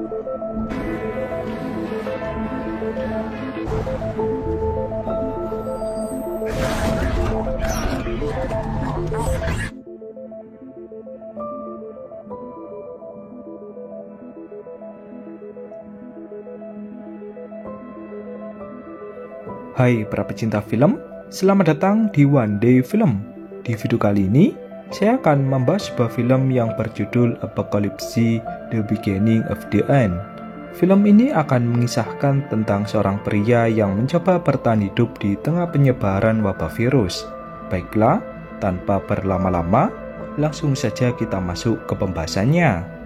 Hai para pecinta film, selamat datang di One Day Film. Di video kali ini, saya akan membahas sebuah film yang berjudul Apocalypse: The Beginning of the End. Film ini akan mengisahkan tentang seorang pria yang mencoba bertahan hidup di tengah penyebaran wabah virus. Baiklah, tanpa berlama-lama, langsung saja kita masuk ke pembahasannya.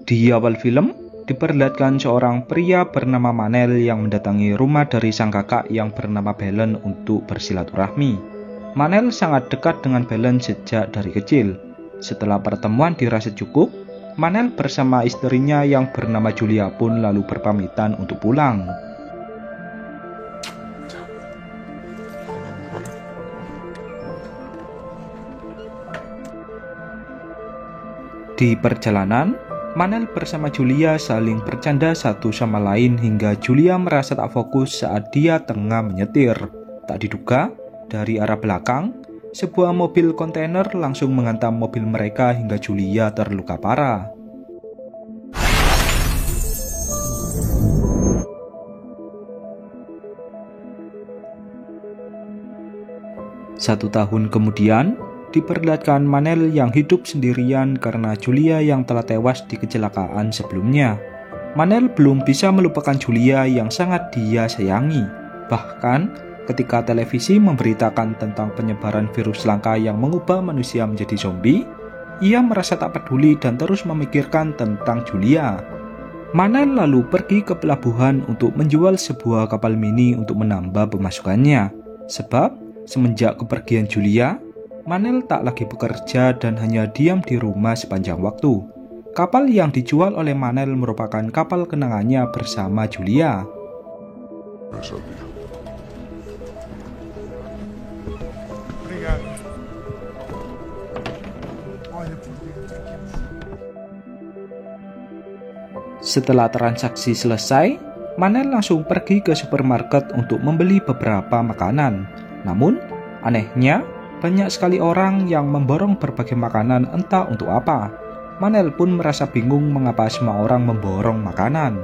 Di awal film, diperlihatkan seorang pria bernama Manel yang mendatangi rumah dari sang kakak yang bernama Belen untuk bersilaturahmi. Manel sangat dekat dengan Belen sejak dari kecil. Setelah pertemuan dirasa cukup, Manel bersama istrinya yang bernama Julia pun lalu berpamitan untuk pulang. Di perjalanan, Manel bersama Julia saling bercanda satu sama lain hingga Julia merasa tak fokus saat dia tengah menyetir. Tak diduga, dari arah belakang, sebuah mobil kontainer langsung menghantam mobil mereka hingga Julia terluka parah. Satu tahun kemudian, diperlihatkan Manel yang hidup sendirian karena Julia yang telah tewas di kecelakaan sebelumnya. Manel belum bisa melupakan Julia yang sangat dia sayangi. Bahkan, ketika televisi memberitakan tentang penyebaran virus langka yang mengubah manusia menjadi zombie, ia merasa tak peduli dan terus memikirkan tentang Julia. Manel lalu pergi ke pelabuhan untuk menjual sebuah kapal mini untuk menambah pemasukannya. Sebab, semenjak kepergian Julia, Manel tak lagi bekerja dan hanya diam di rumah sepanjang waktu. Kapal yang dijual oleh Manel merupakan kapal kenangannya bersama Julia. Setelah transaksi selesai, Manel langsung pergi ke supermarket untuk membeli beberapa makanan. Namun, anehnya, banyak sekali orang yang memborong berbagai makanan entah untuk apa. Manel pun merasa bingung mengapa semua orang memborong makanan.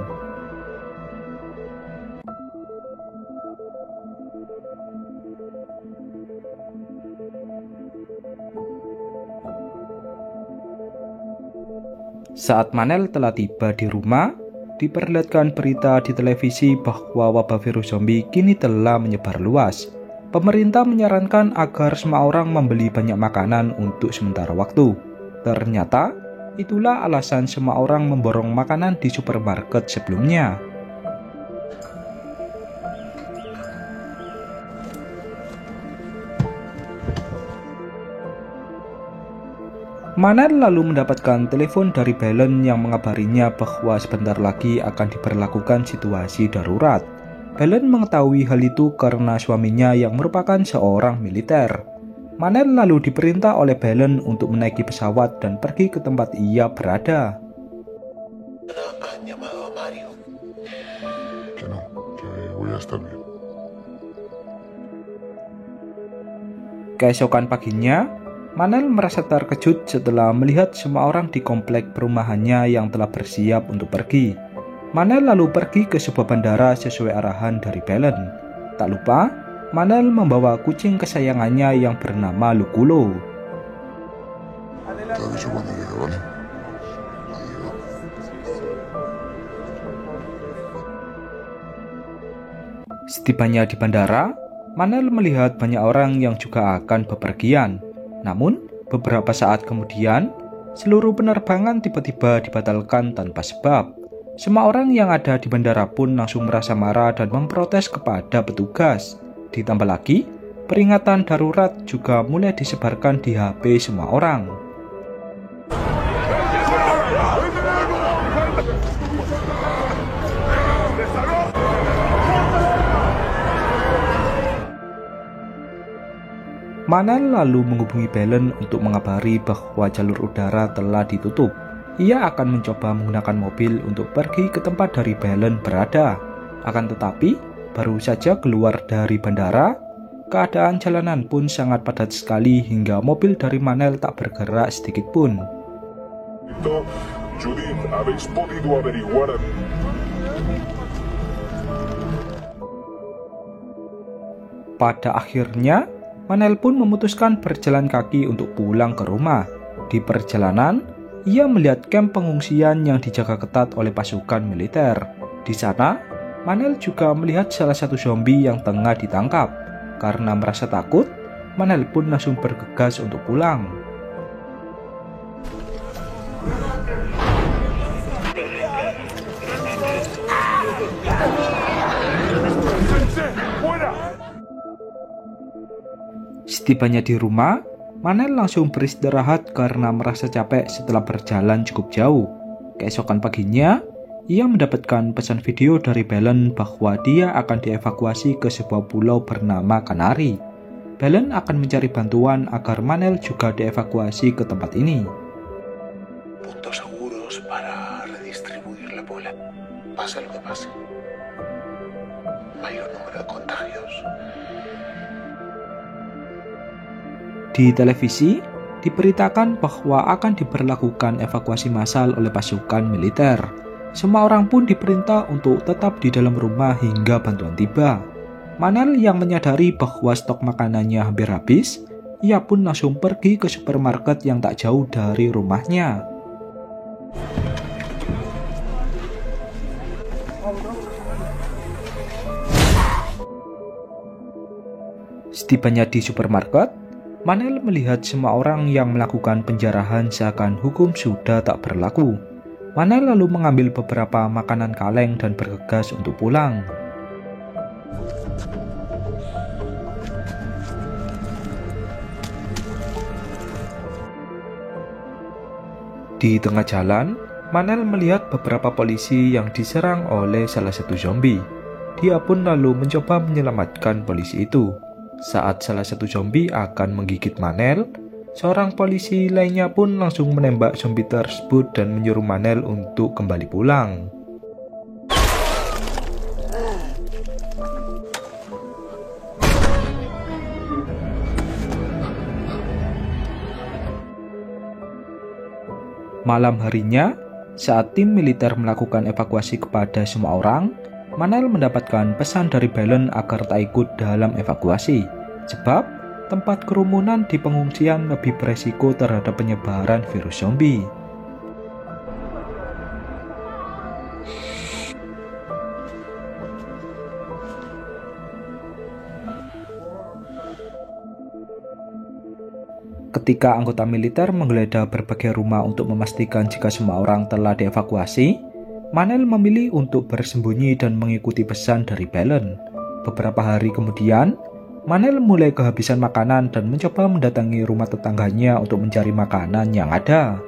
Saat Manel telah tiba di rumah, diperlihatkan berita di televisi bahwa wabah virus zombie kini telah menyebar luas. Pemerintah menyarankan agar semua orang membeli banyak makanan untuk sementara waktu. Ternyata, itulah alasan semua orang memborong makanan di supermarket sebelumnya. Manel lalu mendapatkan telepon dari Belen yang mengabarinya bahwa sebentar lagi akan diberlakukan situasi darurat. Belen mengetahui hal itu karena suaminya yang merupakan seorang militer. Manel lalu diperintah oleh Belen untuk menaiki pesawat dan pergi ke tempat ia berada. Keesokan paginya, Manel merasa terkejut setelah melihat semua orang di komplek perumahannya yang telah bersiap untuk pergi. Manel lalu pergi ke sebuah bandara sesuai arahan dari Belen. Tak lupa, Manel membawa kucing kesayangannya yang bernama Luculo. Setibanya di bandara, Manel melihat banyak orang yang juga akan bepergian. Namun, beberapa saat kemudian, seluruh penerbangan tiba-tiba dibatalkan tanpa sebab. Semua orang yang ada di bandara pun langsung merasa marah dan memprotes kepada petugas. Ditambah lagi, peringatan darurat juga mulai disebarkan di HP semua orang. Manel lalu menghubungi Belen untuk mengabari bahwa jalur udara telah ditutup. Ia akan mencoba menggunakan mobil untuk pergi ke tempat dari Belen berada. Akan tetapi, baru saja keluar dari bandara, keadaan jalanan pun sangat padat sekali hingga mobil dari Manel tak bergerak sedikit pun. Judith, ¿habéis podido averiguar? Pada akhirnya, Manel pun memutuskan berjalan kaki untuk pulang ke rumah. Di perjalanan, ia melihat kamp pengungsian yang dijaga ketat oleh pasukan militer. Di sana, Manel juga melihat salah satu zombie yang tengah ditangkap. Karena merasa takut, Manel pun langsung bergegas untuk pulang. Setibanya di rumah, Manel langsung beristirahat karena merasa capek setelah berjalan cukup jauh. Keesokan paginya, ia mendapatkan pesan video dari Belen bahwa dia akan dievakuasi ke sebuah pulau bernama Kanari. Belen akan mencari bantuan agar Manel juga dievakuasi ke tempat ini. Puntos seguros para redistribuir la bola. Pase lo que pase. Mayor número de contagios. Di televisi, diberitakan bahwa akan diberlakukan evakuasi massal oleh pasukan militer. Semua orang pun diperintah untuk tetap di dalam rumah hingga bantuan tiba. Manel yang menyadari bahwa stok makanannya hampir habis, ia pun langsung pergi ke supermarket yang tak jauh dari rumahnya. Setibanya di supermarket, Manel melihat semua orang yang melakukan penjarahan seakan hukum sudah tak berlaku. Manel lalu mengambil beberapa makanan kaleng dan bergegas untuk pulang. Di tengah jalan, Manel melihat beberapa polisi yang diserang oleh salah satu zombie. Dia pun lalu mencoba menyelamatkan polisi itu. Saat salah satu zombie akan menggigit Manel, seorang polisi lainnya pun langsung menembak zombie tersebut dan menyuruh Manel untuk kembali pulang. Malam harinya, saat tim militer melakukan evakuasi kepada semua orang, Manel mendapatkan pesan dari Belen agar tak ikut dalam evakuasi, sebab tempat kerumunan di pengungsian lebih beresiko terhadap penyebaran virus zombie. Ketika anggota militer menggeledah berbagai rumah untuk memastikan jika semua orang telah dievakuasi, Manel memilih untuk bersembunyi dan mengikuti pesan dari Belen. Beberapa hari kemudian, Manel mulai kehabisan makanan dan mencoba mendatangi rumah tetangganya untuk mencari makanan yang ada.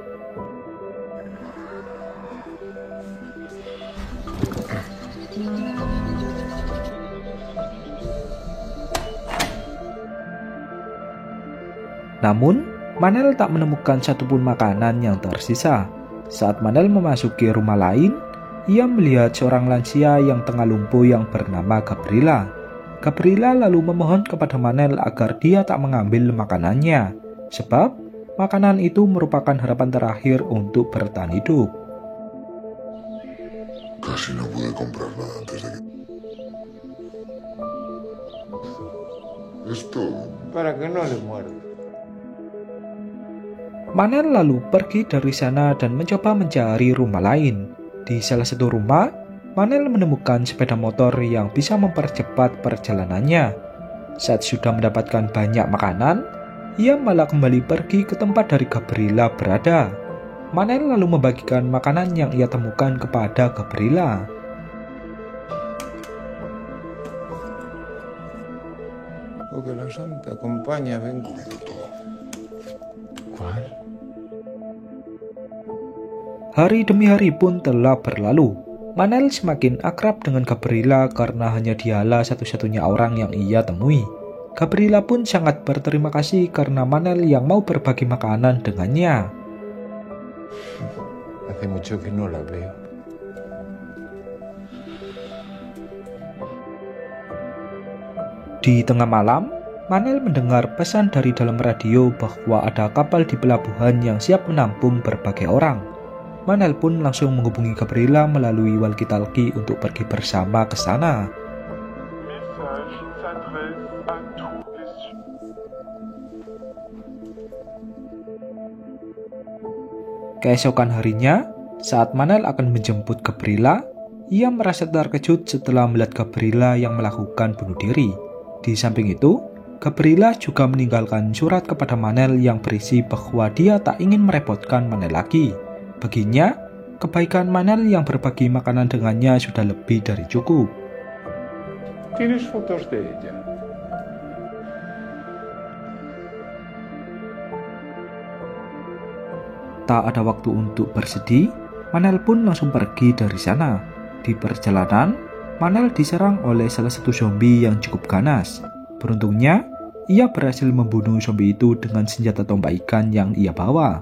Namun, Manel tak menemukan satupun makanan yang tersisa. Saat Manel memasuki rumah lain, ia melihat seorang lansia yang tengah lumpuh yang bernama Gabriela. Gabriela lalu memohon kepada Manel agar dia tak mengambil makanannya, sebab makanan itu merupakan harapan terakhir untuk bertahan hidup. Casi no pude comprar nada antes de que... Esto... Para que no le muerda. Manel lalu pergi dari sana dan mencoba mencari rumah lain. Di salah satu rumah, Manel menemukan sepeda motor yang bisa mempercepat perjalanannya. Saat sudah mendapatkan banyak makanan, ia malah kembali pergi ke tempat dari Gabriela berada. Manel lalu membagikan makanan yang ia temukan kepada Gabriela. O que la santa acompaña, ven. ¿Cuál? Hari demi hari pun telah berlalu. Manel semakin akrab dengan Gabriela karena hanya dialah satu-satunya orang yang ia temui. Gabriela pun sangat berterima kasih karena Manel yang mau berbagi makanan dengannya. Hace mucho que no la veo. Di tengah malam, Manel mendengar pesan dari dalam radio bahwa ada kapal di pelabuhan yang siap menampung berbagai orang. Manel pun langsung menghubungi Gabriela melalui walkie-talkie untuk pergi bersama ke sana. Keesokan harinya, saat Manel akan menjemput Gabriela, ia merasa terkejut setelah melihat Gabriela yang melakukan bunuh diri. Di samping itu, Gabriela juga meninggalkan surat kepada Manel yang berisi bahwa dia tak ingin merepotkan Manel lagi. Baginya, kebaikan Manel yang berbagi makanan dengannya sudah lebih dari cukup. ¿Tienes fotos de ella? Tak ada waktu untuk bersedih, Manel pun langsung pergi dari sana. Di perjalanan, Manel diserang oleh salah satu zombie yang cukup ganas. Beruntungnya, ia berhasil membunuh zombie itu dengan senjata tombak ikan yang ia bawa.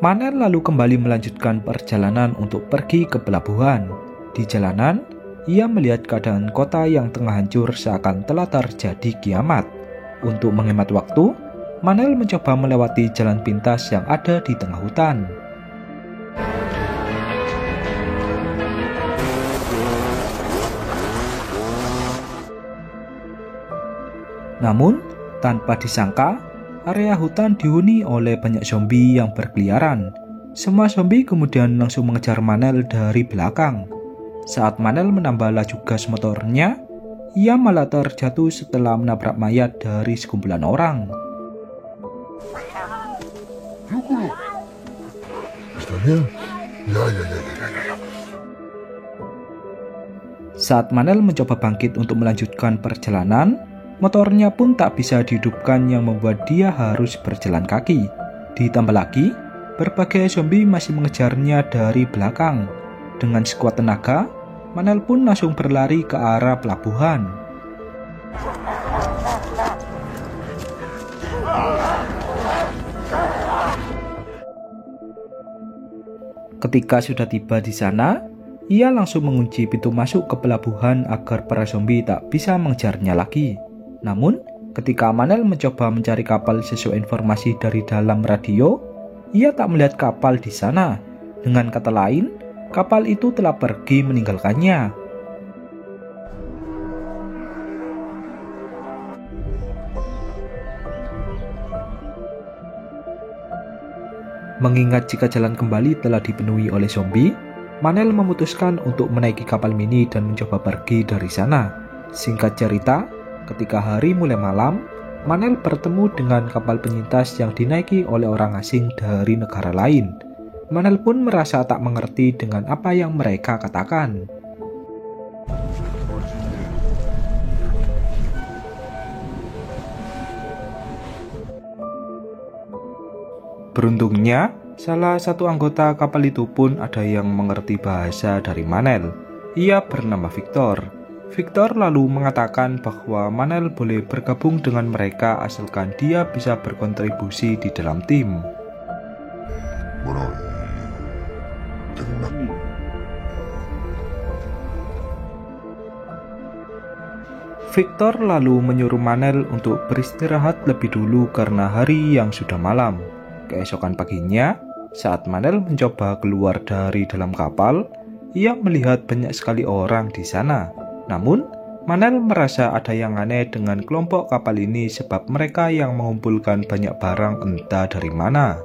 Manel lalu kembali melanjutkan perjalanan untuk pergi ke pelabuhan. Di jalanan, ia melihat keadaan kota yang tengah hancur seakan telah terjadi kiamat. Untuk menghemat waktu, Manel mencoba melewati jalan pintas yang ada di tengah hutan. Namun, tanpa disangka, area hutan dihuni oleh banyak zombie yang berkeliaran. Semua zombie kemudian langsung mengejar Manel dari belakang. Saat Manel menambah laju gas motornya, ia malah terjatuh setelah menabrak mayat dari sekumpulan orang. Saat Manel mencoba bangkit untuk melanjutkan perjalanan, motornya pun tak bisa dihidupkan yang membuat dia harus berjalan kaki. Ditambah lagi, berbagai zombie masih mengejarnya dari belakang. Dengan sekuat tenaga, Manel pun langsung berlari ke arah pelabuhan. Ketika sudah tiba di sana, ia langsung mengunci pintu masuk ke pelabuhan agar para zombie tak bisa mengejarnya lagi. Namun, ketika Manel mencoba mencari kapal sesuai informasi dari dalam radio, ia tak melihat kapal di sana. Dengan kata lain, kapal itu telah pergi meninggalkannya. Mengingat jika jalan kembali telah dipenuhi oleh zombie, Manel memutuskan untuk menaiki kapal mini dan mencoba pergi dari sana. Singkat cerita, ketika hari mulai malam, Manel bertemu dengan kapal penyintas yang dinaiki oleh orang asing dari negara lain. Manel pun merasa tak mengerti dengan apa yang mereka katakan. Beruntungnya, salah satu anggota kapal itu pun ada yang mengerti bahasa dari Manel. Ia bernama Victor. Victor lalu mengatakan bahwa Manel boleh bergabung dengan mereka asalkan dia bisa berkontribusi di dalam tim. Victor lalu menyuruh Manel untuk beristirahat lebih dulu karena hari yang sudah malam. Keesokan paginya, saat Manel mencoba keluar dari dalam kapal, ia melihat banyak sekali orang di sana. Namun, Manel merasa ada yang aneh dengan kelompok kapal ini sebab mereka yang mengumpulkan banyak barang entah dari mana.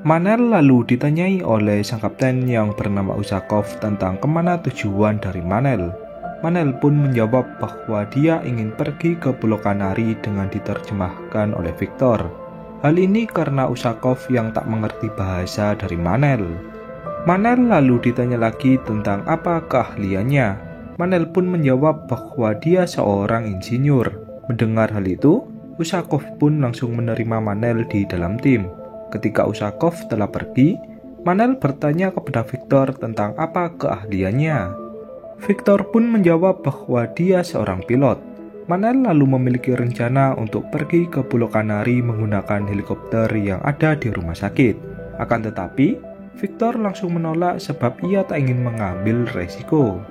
Manel lalu ditanyai oleh sang kapten yang bernama Usakov tentang kemana tujuan dari Manel. Manel pun menjawab bahwa dia ingin pergi ke Pulau Kanari dengan diterjemahkan oleh Victor. Hal ini karena Usakov yang tak mengerti bahasa dari Manel. Manel lalu ditanya lagi tentang apa keahliannya. Manel pun menjawab bahwa dia seorang insinyur. Mendengar hal itu, Ushakov pun langsung menerima Manel di dalam tim. Ketika Ushakov telah pergi, Manel bertanya kepada Victor tentang apa keahliannya. Victor pun menjawab bahwa dia seorang pilot. Manel lalu memiliki rencana untuk pergi ke Pulau Kanari menggunakan helikopter yang ada di rumah sakit. Akan tetapi, Victor langsung menolak sebab ia tak ingin mengambil resiko.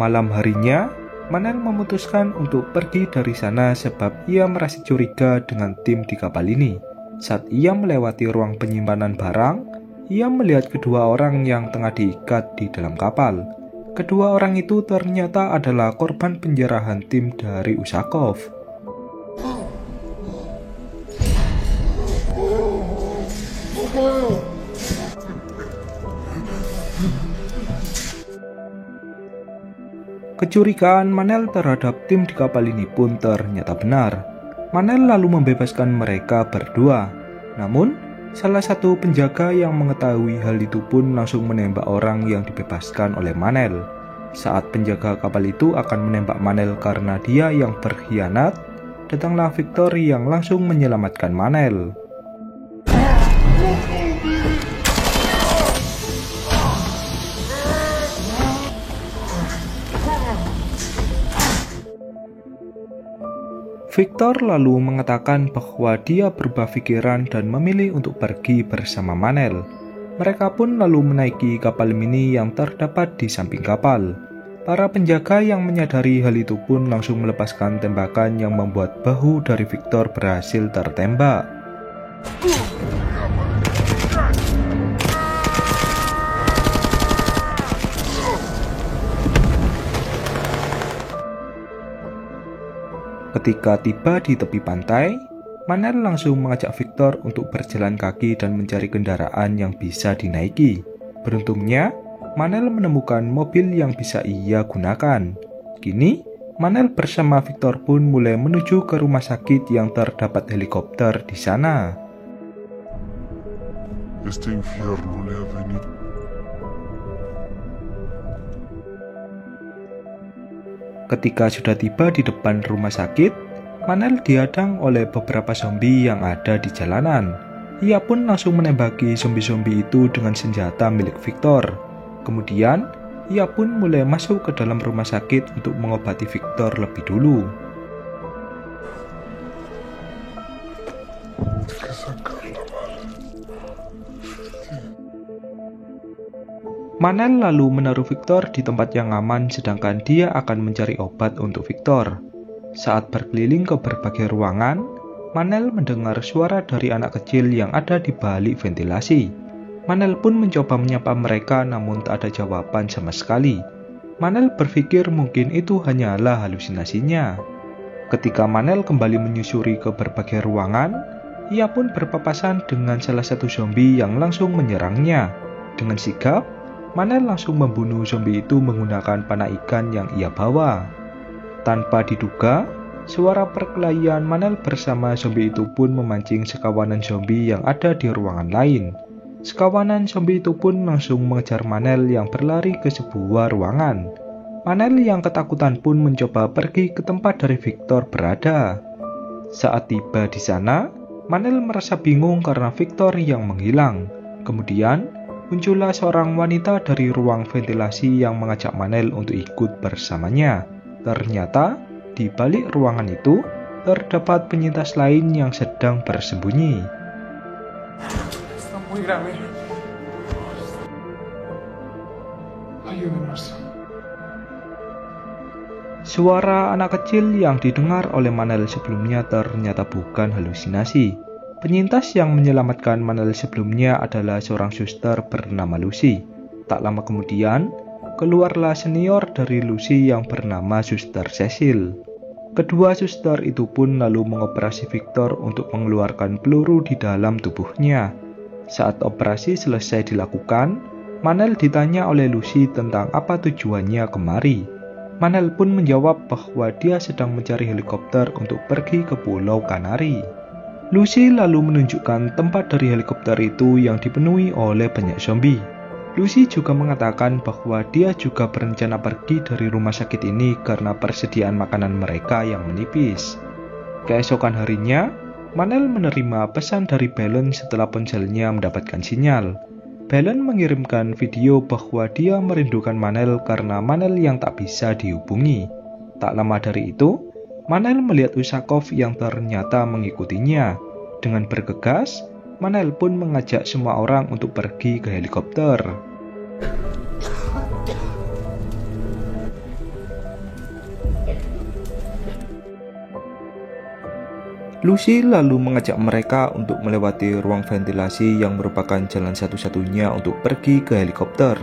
Malam harinya, Manel memutuskan untuk pergi dari sana sebab ia merasa curiga dengan tim di kapal ini. Saat ia melewati ruang penyimpanan barang, ia melihat kedua orang yang tengah diikat di dalam kapal. Kedua orang itu ternyata adalah korban penjarahan tim dari Ushakov. Kecurigaan Manel terhadap tim di kapal ini pun ternyata benar. Manel lalu membebaskan mereka berdua. Namun, salah satu penjaga yang mengetahui hal itu pun langsung menembak orang yang dibebaskan oleh Manel. Saat penjaga kapal itu akan menembak Manel karena dia yang berkhianat, datanglah Victor yang langsung menyelamatkan Manel. Victor lalu mengatakan bahwa dia berubah pikiran dan memilih untuk pergi bersama Manel. Mereka pun lalu menaiki kapal mini yang terdapat di samping kapal. Para penjaga yang menyadari hal itu pun langsung melepaskan tembakan yang membuat bahu dari Victor berhasil tertembak. Ketika tiba di tepi pantai, Manel langsung mengajak Victor untuk berjalan kaki dan mencari kendaraan yang bisa dinaiki. Beruntungnya, Manel menemukan mobil yang bisa ia gunakan. Kini, Manel bersama Victor pun mulai menuju ke rumah sakit yang terdapat helikopter di sana. Este infierno le ha venido. Ketika sudah tiba di depan rumah sakit, Manel dihadang oleh beberapa zombie yang ada di jalanan. Ia pun langsung menembaki zombie-zombie itu dengan senjata milik Victor. Kemudian, ia pun mulai masuk ke dalam rumah sakit untuk mengobati Victor lebih dulu. Manel lalu menaruh Victor di tempat yang aman sedangkan dia akan mencari obat untuk Victor. Saat berkeliling ke berbagai ruangan, Manel mendengar suara dari anak kecil yang ada di balik ventilasi. Manel pun mencoba menyapa mereka namun tak ada jawaban sama sekali. Manel berpikir mungkin itu hanyalah halusinasinya. Ketika Manel kembali menyusuri ke berbagai ruangan, ia pun berpapasan dengan salah satu zombie yang langsung menyerangnya. Dengan sigap, Manel langsung membunuh zombie itu menggunakan panah ikan yang ia bawa. Tanpa diduga, suara perkelahian Manel bersama zombie itu pun memancing sekawanan zombie yang ada di ruangan lain. Sekawanan zombie itu pun langsung mengejar Manel yang berlari ke sebuah ruangan. Manel yang ketakutan pun mencoba pergi ke tempat dari Victor berada. Saat tiba di sana, Manel merasa bingung karena Victor yang menghilang. Kemudian, muncullah seorang wanita dari ruang ventilasi yang mengajak Manel untuk ikut bersamanya. Ternyata, di balik ruangan itu, terdapat penyintas lain yang sedang bersembunyi. Suara anak kecil yang didengar oleh Manel sebelumnya ternyata bukan halusinasi. Penyintas yang menyelamatkan Manel sebelumnya adalah seorang suster bernama Lucy. Tak lama kemudian, keluarlah senior dari Lucy yang bernama Suster Cecil. Kedua suster itu pun lalu mengoperasi Victor untuk mengeluarkan peluru di dalam tubuhnya. Saat operasi selesai dilakukan, Manel ditanya oleh Lucy tentang apa tujuannya kemari. Manel pun menjawab bahwa dia sedang mencari helikopter untuk pergi ke Pulau Kanari. Lucy lalu menunjukkan tempat dari helikopter itu yang dipenuhi oleh banyak zombie. Lucy juga mengatakan bahwa dia juga berencana pergi dari rumah sakit ini karena persediaan makanan mereka yang menipis. Keesokan harinya, Manel menerima pesan dari Belen setelah ponselnya mendapatkan sinyal. Belen mengirimkan video bahwa dia merindukan Manel karena Manel yang tak bisa dihubungi. Tak lama dari itu, Manel melihat Usakov yang ternyata mengikutinya. Dengan bergegas, Manel pun mengajak semua orang untuk pergi ke helikopter. Lucy lalu mengajak mereka untuk melewati ruang ventilasi yang merupakan jalan satu-satunya untuk pergi ke helikopter.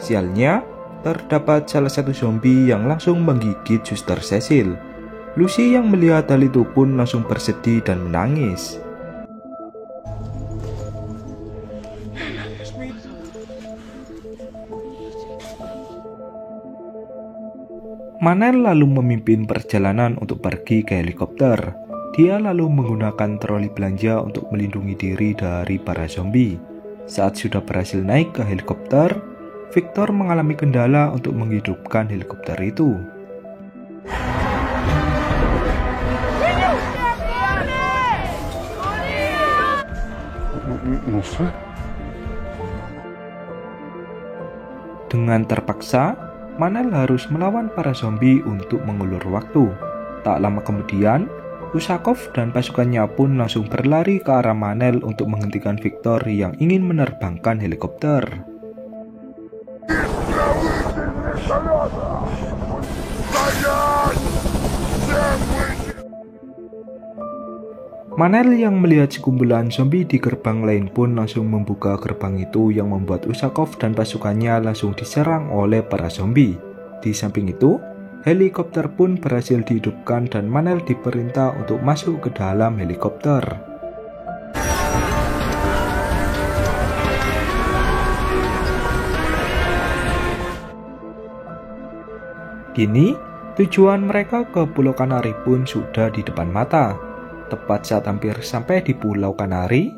Sialnya, terdapat salah satu zombie yang langsung menggigit Suster Cecil. Lucy yang melihat hal itu pun langsung bersedih dan menangis. Manel lalu memimpin perjalanan untuk pergi ke helikopter. Dia lalu menggunakan troli belanja untuk melindungi diri dari para zombie. Saat sudah berhasil naik ke helikopter, Victor mengalami kendala untuk menghidupkan helikopter itu. Dengan terpaksa, Manel harus melawan para zombie untuk mengulur waktu. Tak lama kemudian, Usakov dan pasukannya pun langsung berlari ke arah Manel untuk menghentikan Victor yang ingin menerbangkan helikopter. Manel yang melihat sekumpulan zombie di gerbang lain pun langsung membuka gerbang itu yang membuat Usakov dan pasukannya langsung diserang oleh para zombie. Di samping itu, helikopter pun berhasil dihidupkan dan Manel diperintah untuk masuk ke dalam helikopter. Kini, tujuan mereka ke Pulau Kanari pun sudah di depan mata. Tepat saat hampir sampai di Pulau Kanari,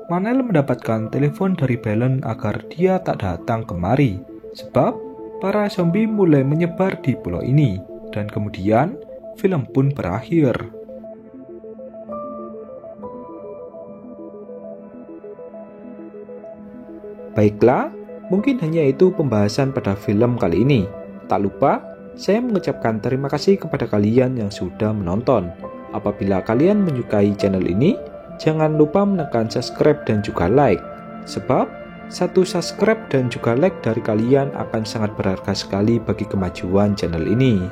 Manel mendapatkan telepon dari Belen agar dia tak datang kemari, sebab para zombie mulai menyebar di pulau ini, dan kemudian film pun berakhir. Baiklah, mungkin hanya itu pembahasan pada film kali ini. Tak lupa, saya mengucapkan terima kasih kepada kalian yang sudah menonton. Apabila kalian menyukai channel ini, jangan lupa menekan subscribe dan juga like, sebab satu subscribe dan juga like dari kalian akan sangat berharga sekali bagi kemajuan channel ini.